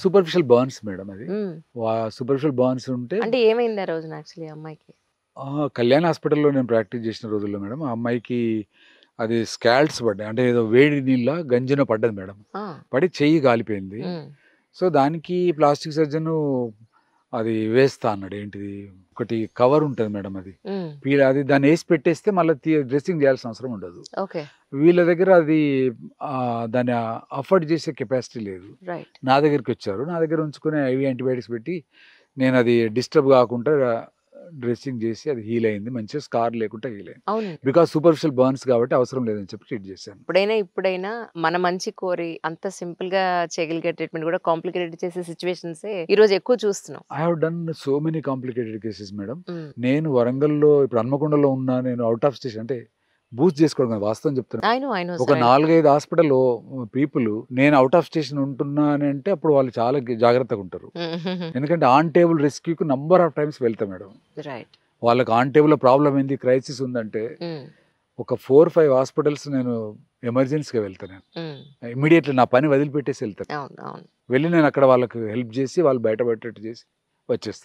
Superficial burns madam అది. హ్మ్. Superficial burns ఉంటే అంటే ఏమైంది ఆ రోజున యాక్చువల్లీ ఆ అమ్మాయికి? కళ్యాణ్ హాస్పిటల్‌లో నేను ప్రాక్టీస్ చేసిన రోజుల్లో మేడం, ఆ అమ్మాయికి అది స్కాల్డ్స్ పడ్డాయి. అంటే ఏదో వేడి నీళ్ళ గంజినో పడ్డది మేడం. ఆ! పడి చెయ్యి కాలిపోయింది. హ్మ్. సో, దానికి ప్లాస్టిక్ సర్జను అది వేస్తా అన్నాడు. ఏంటిది ఒకటి కవర్ ఉంటది మేడం అది. హ్మ్. అది దాన్నేసి పెట్టేస్తే మళ్ళా డ్రెస్సింగ్ చేయాల్సిన అవసరం ఉండదు. ఓకే. వీళ్ళ దగ్గర అది దాన్ని అఫోర్డ్ చేసే కెపాసిటీ లేదు. రైట్. నా దగ్గరికొచ్చారు. నా దగ్గర ఉంచుకొని ఐవీ యాంటీబయాటిక్స్ పెట్టి నేనది డిస్టర్బ్ గాకుండా డ్రెస్సింగ్ జేసి అది హీల్ అయింది. మంచిగా స్కార్ లేకుండా హీల్ అయింది. అవునండి. బికాజ్ సూపర్ఫిషియల్ బర్న్స్ కాబట్టి అవసరం లేదని చెప్పి ట్రీట్ చేశాను. ఇప్పుడైనా మన మంచి కోరి అంత సింపుల్‌గా చేయగలిగే ట్రీట్మెంట్ కూడా కాంప్లికేటెడ్ చేసే సిట్యుయేషన్సే ఈరోజు ఎక్కువ చూస్తున్నాం. I have done so many complicated cases madam. హ్మ్. నేను వరంగల్‌లో ఇప్పుడు హన్మకొండలో ఉన్నా, నేను ఔట్ ఆఫ్ స్టేషన్ అంటే బూస్ట్ చేసుకోవడం కాదు, వాస్తవం చెప్తున్నా. ఐ నో ఒక సార్. 4, 5 హాస్పిటల్‌లో పీపుల్ నేను ఔట్ ఆఫ్ స్టేషన్ ఉంటున్నానంటే అప్పుడు వాళ్ళు చాలా జాగ్రత్తగుంటారు. ఎందుకంటే ఆన్ టేబుల్ రెస్క్యూకి నంబర్ ఆఫ్ టైమ్స్ వెళ్తా మేడం. రైట్. వాళ్ళకి ఆన్ టేబుల్‌లో ప్రాబ్లమ్ ఏంది, క్రైసిస్ ఉందంటే హ్మ్. ఒక 4, 5 హాస్పిటల్స్ నేను ఎమర్జెన్సీ‌గా వెళ్తా నేను. హ్మ్. ఇమ్మీడియేట్‌లీ నా పని వదిలిపెట్టేసి ఎళ్తాను. అవును. అవును. వెళ్ళి నేను అక్కడ వాళ్ళకి హెల్ప్ చేసి వాళ్ళు బయటపడేటట్టు చేసి వచ్చేస్తాను.